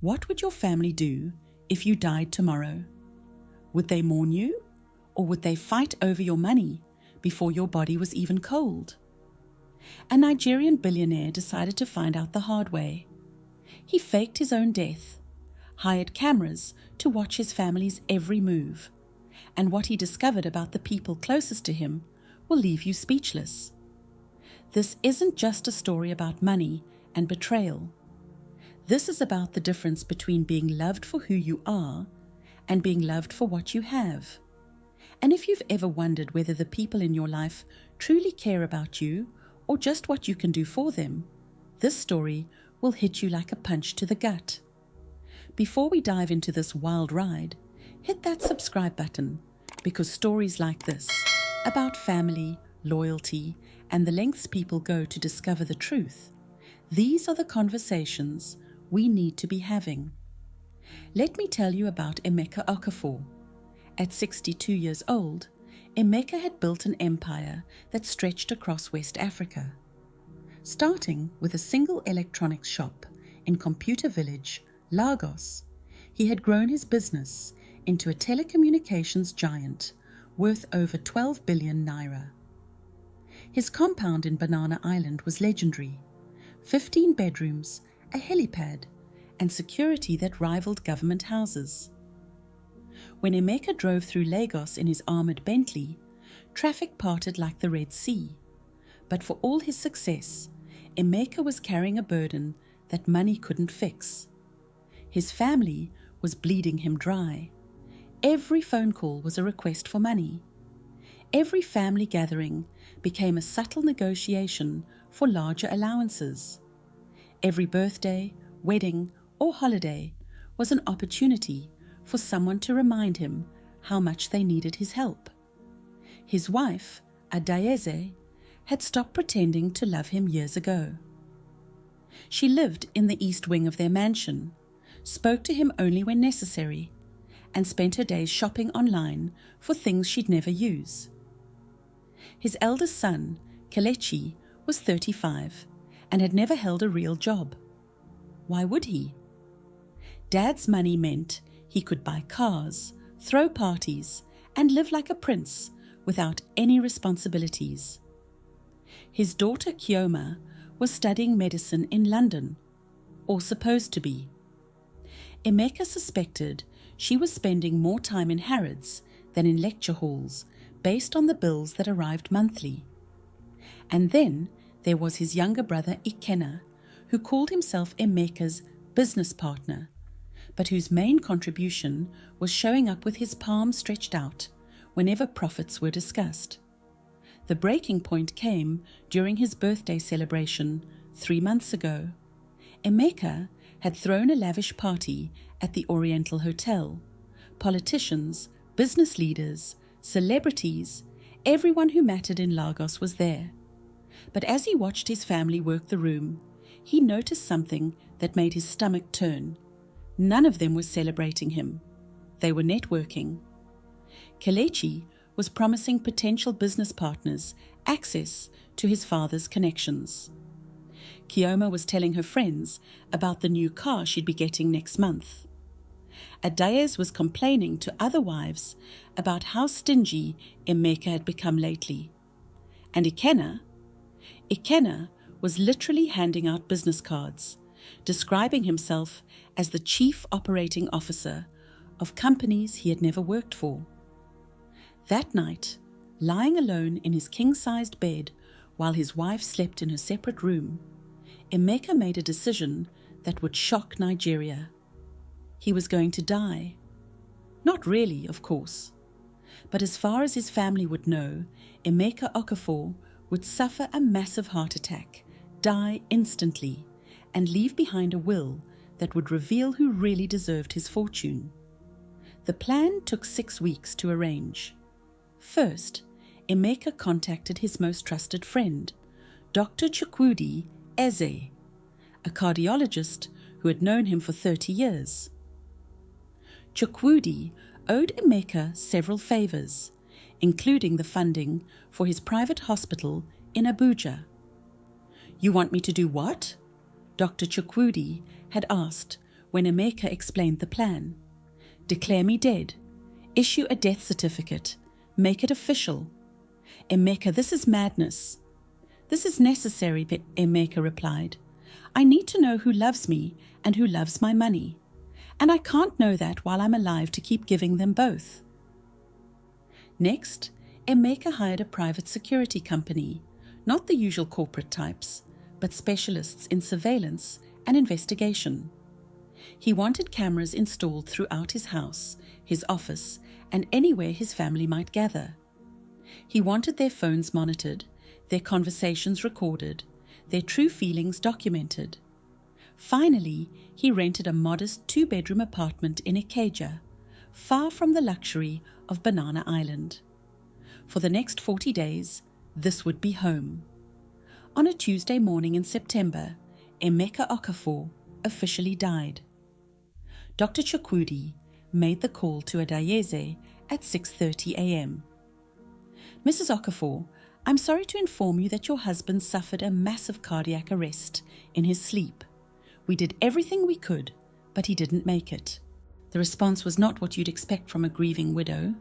What would your family do if you died tomorrow? Would they mourn you, or would they fight over your money before your body was even cold? A Nigerian billionaire decided to find out the hard way. He faked his own death, hired cameras to watch his family's every move, and what he discovered about the people closest to him will leave you speechless. This isn't just a story about money and betrayal. This is about the difference between being loved for who you are and being loved for what you have. And if you've ever wondered whether the people in your life truly care about you or just what you can do for them, this story will hit you like a punch to the gut. Before we dive into this wild ride, hit that subscribe button, because stories like this, about family, loyalty, and the lengths people go to discover the truth, these are the conversations we need to be having. Let me tell you about Emeka Okafor. At 62 years old, Emeka had built an empire that stretched across West Africa. Starting with a single electronics shop in Computer Village, Lagos, he had grown his business into a telecommunications giant worth over 12 billion naira. His compound in Banana Island was legendary: 15 bedrooms, a helipad, and security that rivaled government houses. When Emeka drove through Lagos in his armoured Bentley, traffic parted like the Red Sea. But for all his success, Emeka was carrying a burden that money couldn't fix. His family was bleeding him dry. Every phone call was a request for money. Every family gathering became a subtle negotiation for larger allowances. Every birthday, wedding, or holiday was an opportunity for someone to remind him how much they needed his help. His wife, di.ed, had stopped pretending to love him years ago. She lived in the east wing of their mansion, spoke to him only when necessary, and spent her days shopping online for things she'd never use. His eldest son, Kelechi, was 35 and had never held a real job. Why would he? Dad's money meant he could buy cars, throw parties, and live like a prince without any responsibilities. His daughter Kioma was studying medicine in London, or supposed to be. Emeka suspected she was spending more time in Harrods than in lecture halls based on the bills that arrived monthly. And then there was his younger brother Ikenna, who called himself Emeka's business partner, but whose main contribution was showing up with his palms stretched out whenever profits were discussed. The breaking point came during his birthday celebration 3 months ago. Emeka had thrown a lavish party at the Oriental Hotel. Politicians, business leaders, celebrities, everyone who mattered in Lagos was there. But as he watched his family work the room, he noticed something that made his stomach turn. None of them was celebrating him. They were networking. Kelechi was promising potential business partners access to his father's connections. Kioma was telling her friends about the new car she'd be getting next month. Adayes was complaining to other wives about how stingy Emeka had become lately. And Ikenna was literally handing out business cards, describing himself as the chief operating officer of companies he had never worked for. That night, lying alone in his king-sized bed while his wife slept in her separate room, Emeka made a decision that would shock Nigeria. He was going to die. Not really, of course. But as far as his family would know, Emeka Okafor would suffer a massive heart attack, die instantly, and leave behind a will that would reveal who really deserved his fortune. The plan took 6 weeks to arrange. First, Emeka contacted his most trusted friend, Dr. Chukwudi Eze, a cardiologist who had known him for 30 years. Chukwudi owed Emeka several favors, including the funding for his private hospital in Abuja. "You want me to do what?" Dr. Chukwudi had asked when Emeka explained the plan. Declare me dead. Issue a death certificate. Make it official. Emeka, this is madness. This is necessary, Emeka replied. I need to know who loves me and who loves my money. And I can't know that while I'm alive to keep giving them both. Next, Emeka hired a private security company, not the usual corporate types, but specialists in surveillance and investigation. He wanted cameras installed throughout his house, his office, and anywhere his family might gather. He wanted their phones monitored, their conversations recorded, their true feelings documented. Finally, he rented a modest 2-bedroom apartment in Ikeja, far from the luxury of Banana Island. For the next 40 days, this would be home. On a Tuesday morning in September, Emeka Okafor officially died. Dr. Chukwudi made the call to a di.ed at 6:30 a.m. Mrs. Okafor, I'm sorry to inform you that your husband suffered a massive cardiac arrest in his sleep. We did everything we could, but he didn't make it. The response was not what you'd expect from a grieving widow.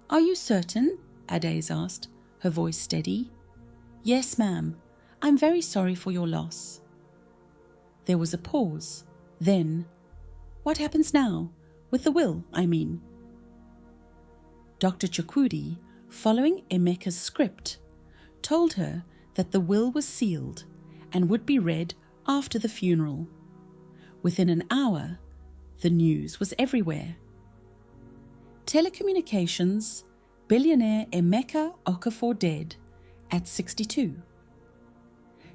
Are you certain? Ades asked, her voice steady. Yes, ma'am. I'm very sorry for your loss. There was a pause. Then, what happens now? With the will, I mean. Dr. Chukwudi, following Emeka's script, told her that the will was sealed and would be read after the funeral. Within an hour, the news was everywhere. Telecommunications, billionaire Emeka Okafor dead at 62.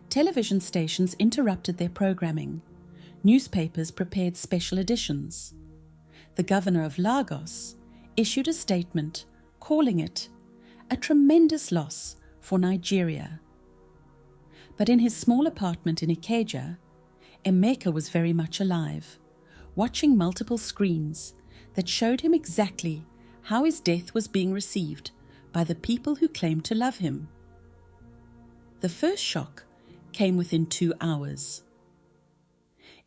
Television stations interrupted their programming. Newspapers prepared special editions. The governor of Lagos issued a statement calling it a tremendous loss for Nigeria. But in his small apartment in Ikeja, Emeka was very much alive, watching multiple screens that showed him exactly how his death was being received by the people who claimed to love him. The first shock came within 2 hours.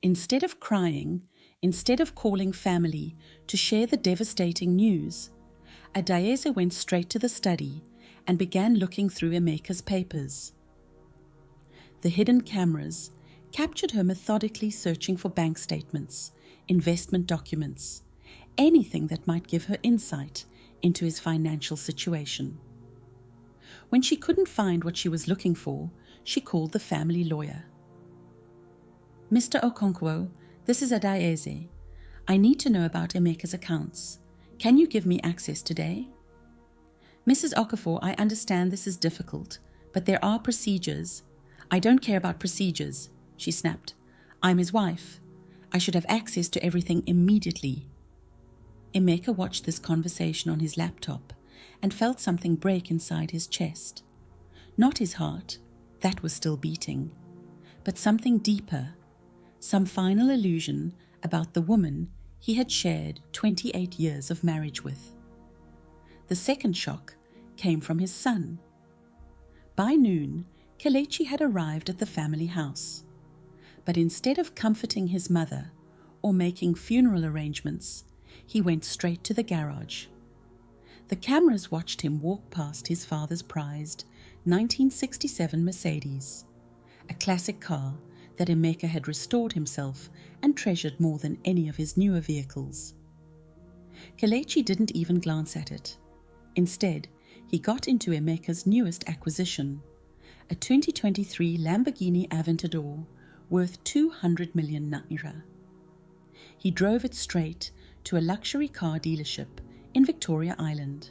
Instead of crying, instead of calling family to share the devastating news, Adaeze went straight to the study and began looking through Emeka's papers. The hidden cameras captured her methodically searching for bank statements, investment documents, anything that might give her insight into his financial situation. When she couldn't find what she was looking for, she called the family lawyer. Mr. Okonkwo, this is Adaeze. I need to know about Emeka's accounts. Can you give me access today? Mrs. Okafor, I understand this is difficult, but there are procedures. I don't care about procedures, she snapped. I'm his wife. I should have access to everything immediately. Emeka watched this conversation on his laptop and felt something break inside his chest. Not his heart, that was still beating, but something deeper, some final illusion about the woman he had shared 28 years of marriage with. The second shock came from his son. By noon, Kelechi had arrived at the family house. But instead of comforting his mother or making funeral arrangements, he went straight to the garage. The cameras watched him walk past his father's prized 1967 Mercedes, a classic car that Emeka had restored himself and treasured more than any of his newer vehicles. Kelechi didn't even glance at it. Instead, he got into Emeka's newest acquisition, a 2023 Lamborghini Aventador worth 200 million naira. He drove it straight to a luxury car dealership in Victoria Island.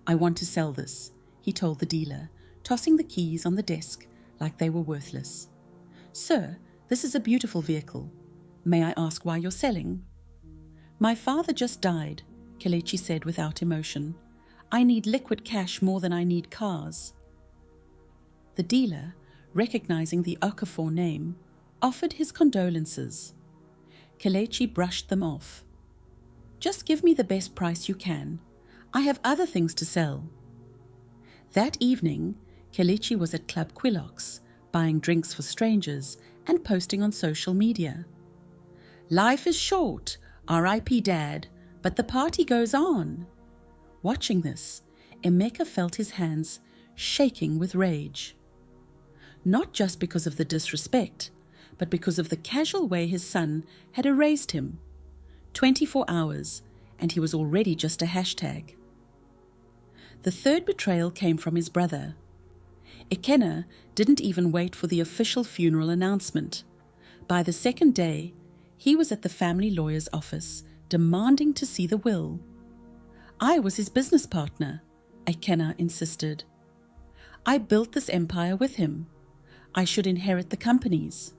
I want to sell this, he told the dealer, tossing the keys on the desk like they were worthless. Sir, this is a beautiful vehicle. May I ask why you're selling? My father just died, Kelechi said without emotion. I need liquid cash more than I need cars. The dealer, recognizing the Okafor name, offered his condolences. Kelechi brushed them off. Just give me the best price you can. I have other things to sell. That evening, Kelechi was at Club Quillox, buying drinks for strangers and posting on social media. Life is short, R.I.P. Dad, but the party goes on. Watching this, Emeka felt his hands shaking with rage. Not just because of the disrespect, but because of the casual way his son had erased him. 24 hours, and he was already just a hashtag. The third betrayal came from his brother. Ekena didn't even wait for the official funeral announcement. By the second day, he was at the family lawyer's office, demanding to see the will. I was his business partner, Ekena insisted. I built this empire with him. I should inherit the companies.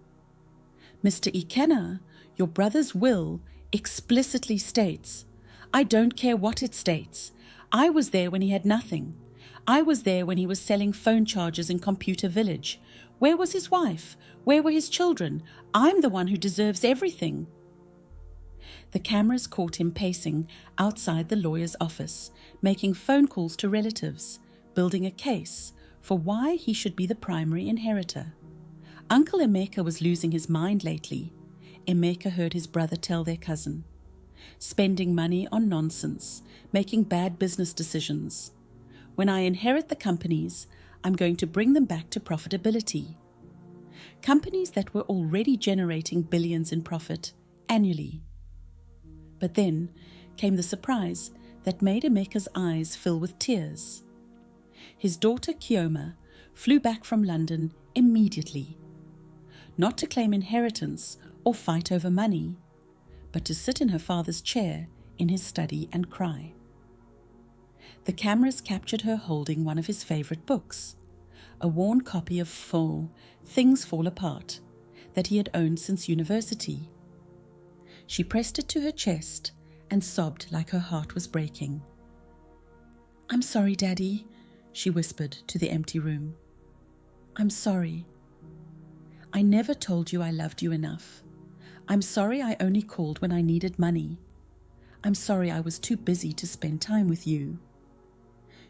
Mr. Ekena, your brother's will explicitly states, I don't care what it states. I was there when he had nothing. I was there when he was selling phone chargers in Computer Village. Where was his wife? Where were his children? I'm the one who deserves everything. The cameras caught him pacing outside the lawyer's office, making phone calls to relatives, building a case for why he should be the primary inheritor. Uncle Emeka was losing his mind lately, Emeka heard his brother tell their cousin. Spending money on nonsense, making bad business decisions. When I inherit the companies, I'm going to bring them back to profitability. Companies that were already generating billions in profit annually. But then came the surprise that made Emeka's eyes fill with tears. His daughter Kioma flew back from London immediately. Not to claim inheritance or fight over money, but to sit in her father's chair in his study and cry. The cameras captured her holding one of his favorite books, a worn copy of Things Fall Apart, that he had owned since university. She pressed it to her chest and sobbed like her heart was breaking. I'm sorry, Daddy, she whispered to the empty room. I'm sorry. I never told you I loved you enough. I'm sorry I only called when I needed money. I'm sorry I was too busy to spend time with you.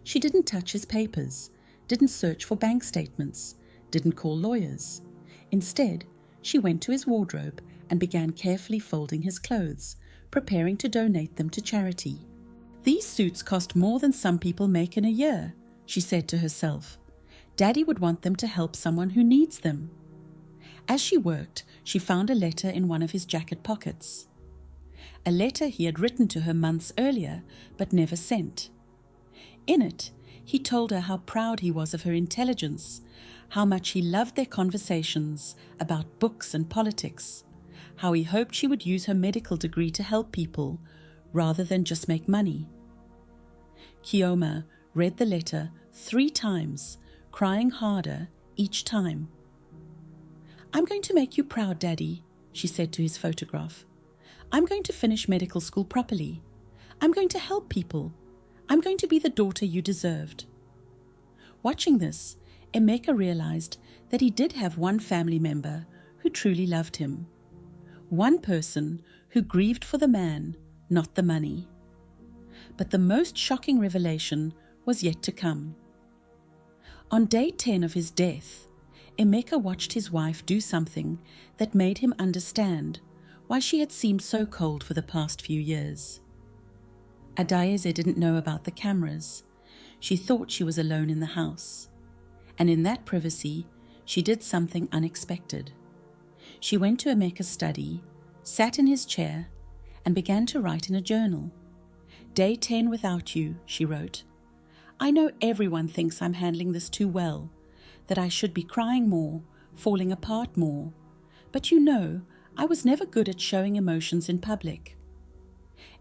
She didn't touch his papers, didn't search for bank statements, didn't call lawyers. Instead, she went to his wardrobe and began carefully folding his clothes, preparing to donate them to charity. These suits cost more than some people make in a year, she said to herself. Daddy would want them to help someone who needs them. As she worked, she found a letter in one of his jacket pockets. A letter he had written to her months earlier, but never sent. In it, he told her how proud he was of her intelligence, how much he loved their conversations about books and politics, how he hoped she would use her medical degree to help people, rather than just make money. Kioma read the letter 3 times, crying harder each time. I'm going to make you proud, Daddy, she said to his photograph. I'm going to finish medical school properly. I'm going to help people. I'm going to be the daughter you deserved. Watching this, Emeka realized that he did have one family member who truly loved him. One person who grieved for the man, not the money. But the most shocking revelation was yet to come. On day 10 of his death, Emeka watched his wife do something that made him understand why she had seemed so cold for the past few years. Adaeze didn't know about the cameras. She thought she was alone in the house. And in that privacy, she did something unexpected. She went to Emeka's study, sat in his chair, and began to write in a journal. Day 10 without you, she wrote. I know everyone thinks I'm handling this too well, that I should be crying more, falling apart more. But you know, I was never good at showing emotions in public.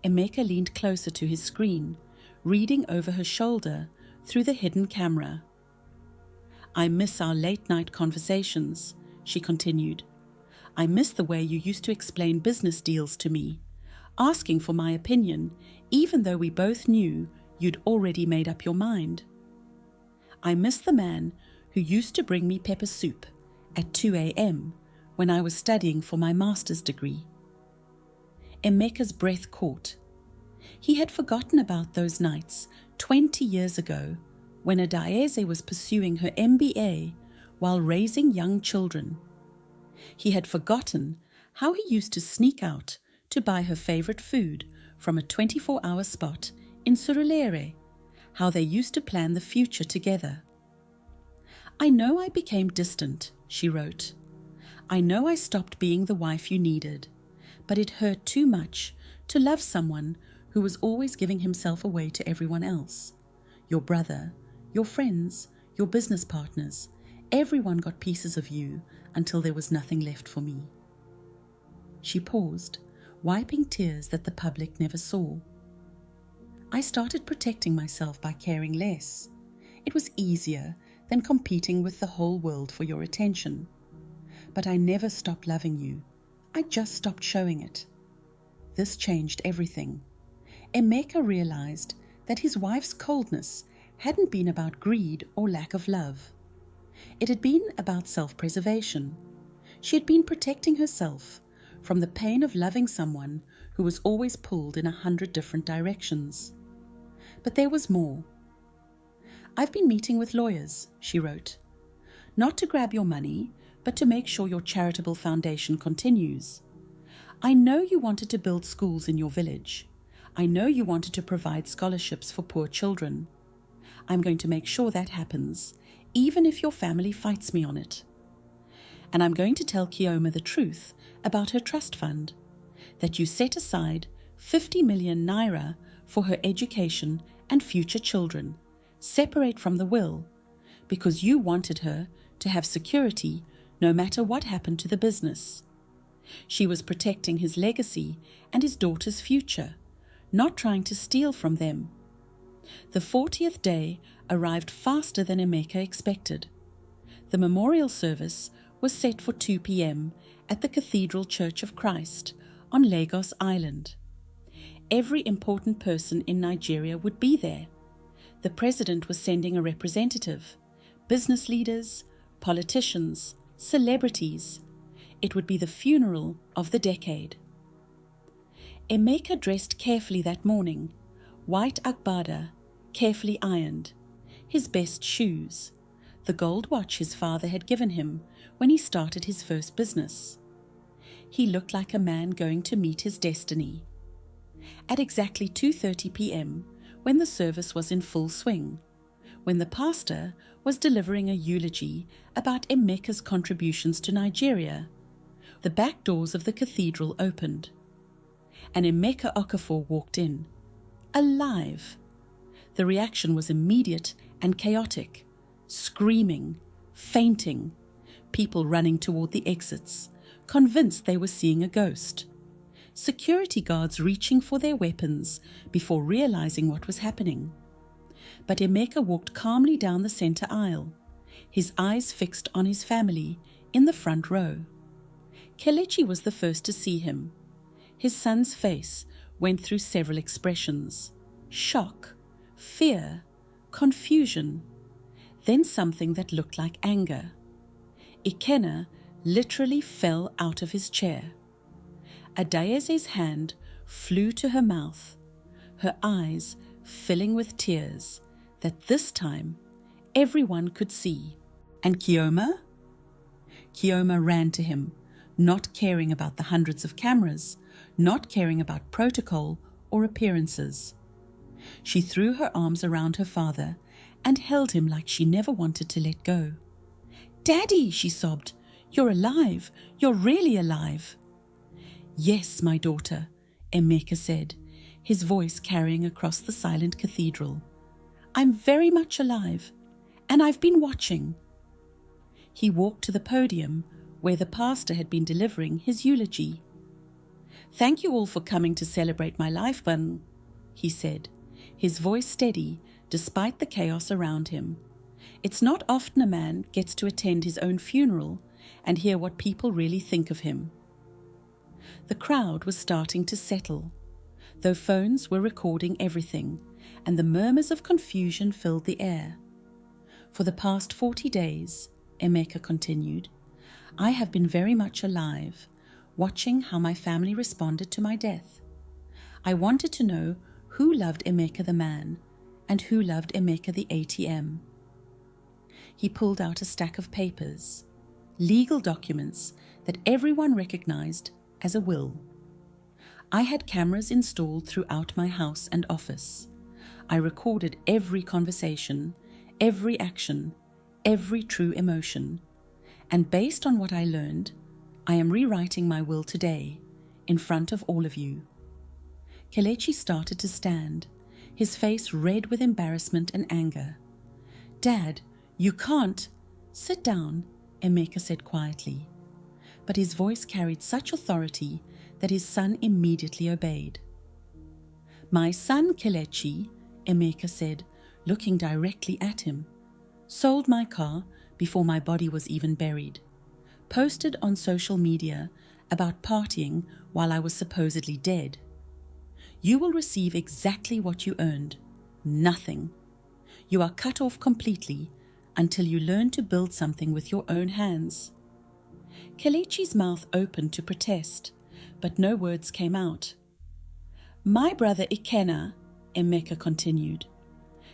Emeka leaned closer to his screen, reading over her shoulder through the hidden camera. I miss our late-night conversations, she continued. I miss the way you used to explain business deals to me, asking for my opinion, even though we both knew you'd already made up your mind. I miss the man who used to bring me pepper soup at 2 a.m. when I was studying for my master's degree. Emeka's breath caught. He had forgotten about those nights 20 years ago when Adaeze was pursuing her MBA while raising young children. He had forgotten how he used to sneak out to buy her favorite food from a 24-hour spot in Surulere, how they used to plan the future together. "I know I became distant," she wrote. "I know I stopped being the wife you needed, but it hurt too much to love someone who was always giving himself away to everyone else. Your brother, your friends, your business partners, everyone got pieces of you until there was nothing left for me." She paused, wiping tears that the public never saw. "I started protecting myself by caring less. It was easier than competing with the whole world for your attention. But I never stopped loving you. I just stopped showing it." This changed everything. Emeka realized that his wife's coldness hadn't been about greed or lack of love. It had been about self-preservation. She had been protecting herself from the pain of loving someone who was always pulled in 100 different directions. But there was more. "I've been meeting with lawyers," she wrote, "not to grab your money, but to make sure your charitable foundation continues. I know you wanted to build schools in your village. I know you wanted to provide scholarships for poor children. I'm going to make sure that happens, even if your family fights me on it. And I'm going to tell Kioma the truth about her trust fund, that you set aside 50 million naira for her education and future children, separate from the will, because you wanted her to have security no matter what happened to the business. She was protecting his legacy and his daughter's future, not trying to steal from them." The 40th day arrived faster than Emeka expected. The memorial service was set for 2 p.m. at the Cathedral Church of Christ on Lagos Island. Every important person in Nigeria would be there. The president was sending a representative, business leaders, politicians, celebrities. It would be the funeral of the decade. Emeka dressed carefully that morning, white agbada, carefully ironed, his best shoes, the gold watch his father had given him when he started his first business. He looked like a man going to meet his destiny. At exactly 2:30 p.m., when the service was in full swing, when the pastor was delivering a eulogy about Emeka's contributions to Nigeria, the back doors of the cathedral opened, and Emeka Okafor walked in, alive. The reaction was immediate and chaotic, screaming, fainting, people running toward the exits, convinced they were seeing a ghost, security guards reaching for their weapons before realizing what was happening. But Emeka walked calmly down the center aisle, his eyes fixed on his family in the front row. Kelechi was the first to see him. His son's face went through several expressions: shock, fear, confusion, then something that looked like anger. Ikenna literally fell out of his chair. Adaeze's hand flew to her mouth, her eyes filling with tears that this time everyone could see. And Kioma? Kioma ran to him, not caring about the hundreds of cameras, not caring about protocol or appearances. She threw her arms around her father and held him like she never wanted to let go. "Daddy," she sobbed, "you're alive. You're really alive." "Yes, my daughter," Emeka said, his voice carrying across the silent cathedral. "I'm very much alive, and I've been watching." He walked to the podium where the pastor had been delivering his eulogy. "Thank you all for coming to celebrate my life, Ban," he said, his voice steady despite the chaos around him. "It's not often a man gets to attend his own funeral and hear what people really think of him." The crowd was starting to settle, though phones were recording everything, and the murmurs of confusion filled the air. "For the past 40 days, Emeka continued, I have been very much alive, watching how my family responded to my death. I wanted to know who loved Emeka the man and who loved Emeka the ATM. He pulled out a stack of papers, legal documents that everyone recognized as a will. I had cameras installed throughout my house and office. I recorded every conversation, every action, every true emotion. And based on what I learned, I am rewriting my will today, in front of all of you. Kelechi started to stand, his face red with embarrassment and anger. Dad, you can't. Sit down, Emeka said quietly. But his voice carried such authority that his son immediately obeyed. My son Kelechi, Emeka said, looking directly at him, sold my car before my body was even buried, posted on social media about partying while I was supposedly dead. You will receive exactly what you earned, nothing. You are cut off completely until you learn to build something with your own hands. Kelechi's mouth opened to protest, but no words came out. My brother Ikenna, Emeka continued,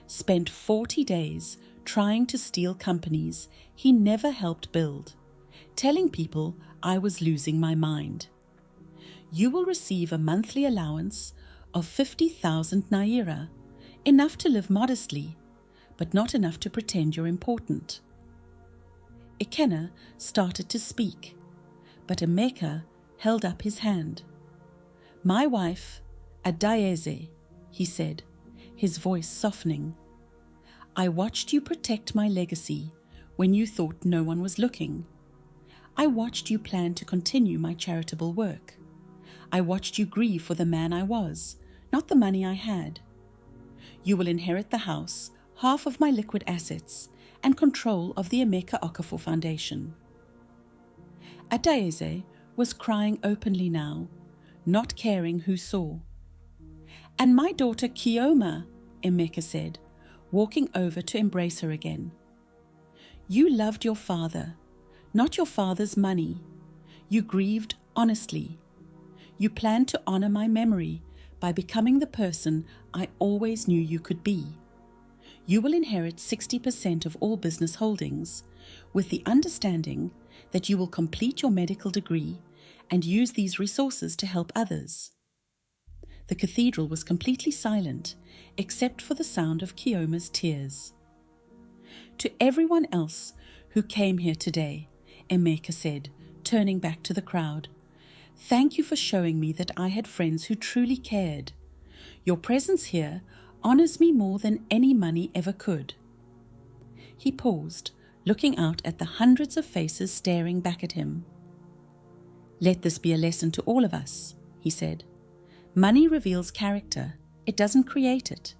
spent 40 days trying to steal companies he never helped build, telling people I was losing my mind. You will receive a monthly allowance of 50,000 naira, enough to live modestly, but not enough to pretend you're important. Ikenna started to speak, but Emeka held up his hand. My wife, di.ed, he said, his voice softening. I watched you protect my legacy when you thought no one was looking. I watched you plan to continue my charitable work. I watched you grieve for the man I was, not the money I had. You will inherit the house, half of my liquid assets, and control of the Emeka Okafor Foundation. di.ed was crying openly now, not caring who saw. And my daughter Kioma, Emeka said, walking over to embrace her again. You loved your father, not your father's money. You grieved honestly. You planned to honor my memory by becoming the person I always knew you could be. You will inherit 60% of all business holdings, with the understanding that you will complete your medical degree and use these resources to help others. The cathedral was completely silent, except for the sound of Kioma's tears. To everyone else who came here today, Emeka said, turning back to the crowd, thank you for showing me that I had friends who truly cared. Your presence here honors me more than any money ever could. He paused, looking out at the hundreds of faces staring back at him. Let this be a lesson to all of us, he said. Money reveals character, it doesn't create it.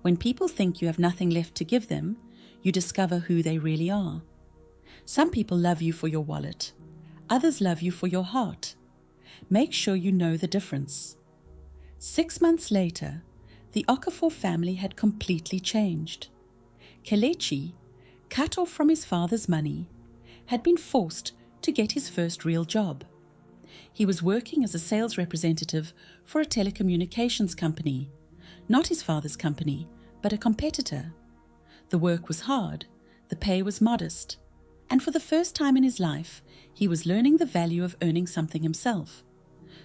When people think you have nothing left to give them, you discover who they really are. Some people love you for your wallet, others love you for your heart. Make sure you know the difference. 6 months later, the Okafor family had completely changed. Kelechi, cut off from his father's money, had been forced to get his first real job. He was working as a sales representative for a telecommunications company, not his father's company, but a competitor. The work was hard, the pay was modest, and for the first time in his life, he was learning the value of earning something himself.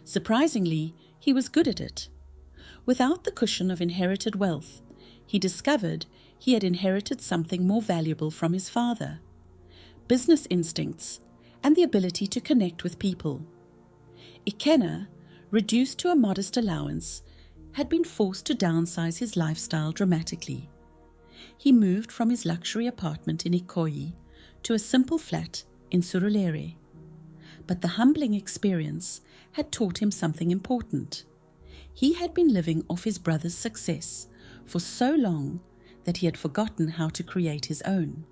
Surprisingly, he was good at it. Without the cushion of inherited wealth, he discovered he had inherited something more valuable from his father: business instincts and the ability to connect with people. Ikenna, reduced to a modest allowance, had been forced to downsize his lifestyle dramatically. He moved from his luxury apartment in Ikoyi to a simple flat in Surulere. But the humbling experience had taught him something important. He had been living off his brother's success for so long that he had forgotten how to create his own.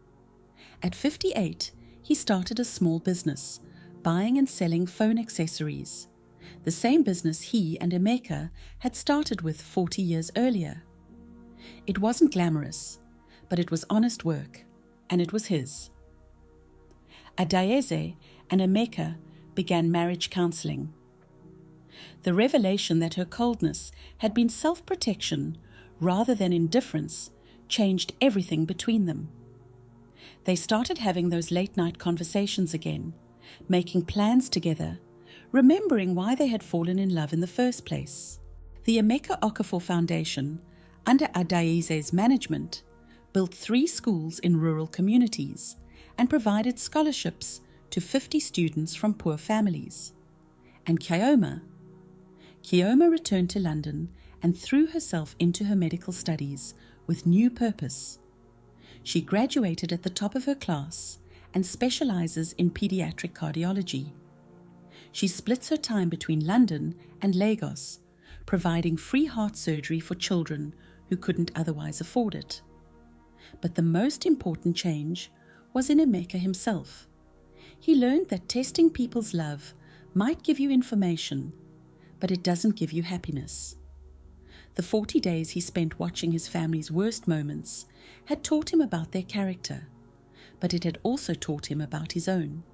At 58, he started a small business, buying and selling phone accessories, the same business he and Emeka had started with 40 years earlier. It wasn't glamorous, but it was honest work, and it was his. di.ed and Emeka began marriage counseling. The revelation that her coldness had been self-protection rather than indifference changed everything between them. They started having those late-night conversations again, making plans together, remembering why they had fallen in love in the first place. The Emeka Okafor Foundation, under di.ed's management, built 3 schools in rural communities and provided scholarships to 50 students from poor families. And Kioma returned to London and threw herself into her medical studies with new purpose. She graduated at the top of her class and specializes in pediatric cardiology. She splits her time between London and Lagos, providing free heart surgery for children who couldn't otherwise afford it. But the most important change was in Emeka himself. He learned that testing people's love might give you information, but it doesn't give you happiness. The 40 days he spent watching his family's worst moments had taught him about their character, but it had also taught him about his own.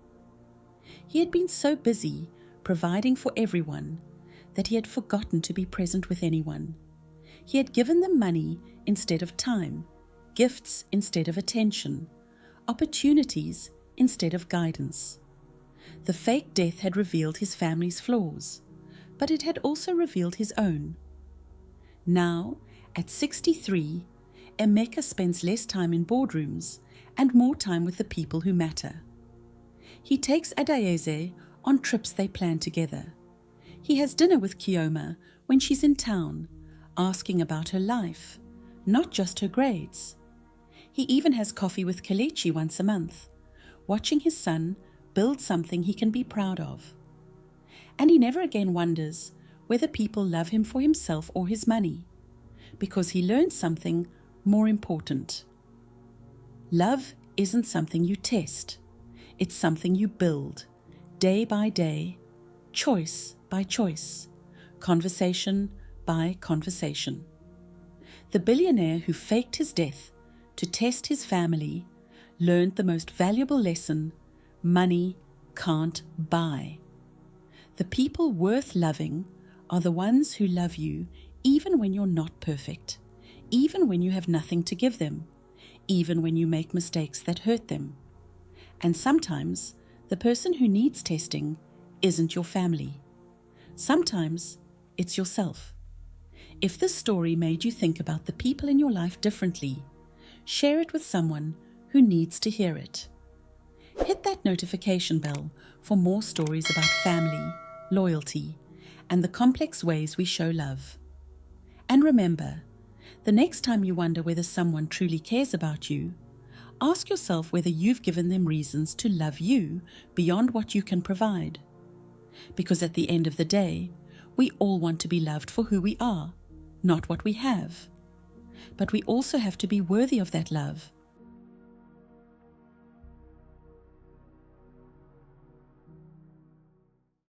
He had been so busy providing for everyone that he had forgotten to be present with anyone. He had given them money instead of time, gifts instead of attention, opportunities instead of guidance. The fake death had revealed his family's flaws, but it had also revealed his own. Now, at 63, Emeka spends less time in boardrooms and more time with the people who matter. He takes Adaeze on trips they plan together. He has dinner with Kioma when she's in town, asking about her life, not just her grades. He even has coffee with Kelechi once a month, watching his son build something he can be proud of. And he never again wonders whether people love him for himself or his money, because he learned something more important. Love isn't something you test. It's something you build, day by day, choice by choice, conversation by conversation. The billionaire who faked his death to test his family learned the most valuable lesson money can't buy. The people worth loving are the ones who love you even when you're not perfect, even when you have nothing to give them, even when you make mistakes that hurt them. And sometimes the person who needs testing isn't your family. Sometimes it's yourself. If this story made you think about the people in your life differently, share it with someone who needs to hear it. Hit that notification bell for more stories about family, loyalty, and the complex ways we show love. And remember, the next time you wonder whether someone truly cares about you, ask yourself whether you've given them reasons to love you beyond what you can provide. Because at the end of the day, we all want to be loved for who we are, not what we have. But we also have to be worthy of that love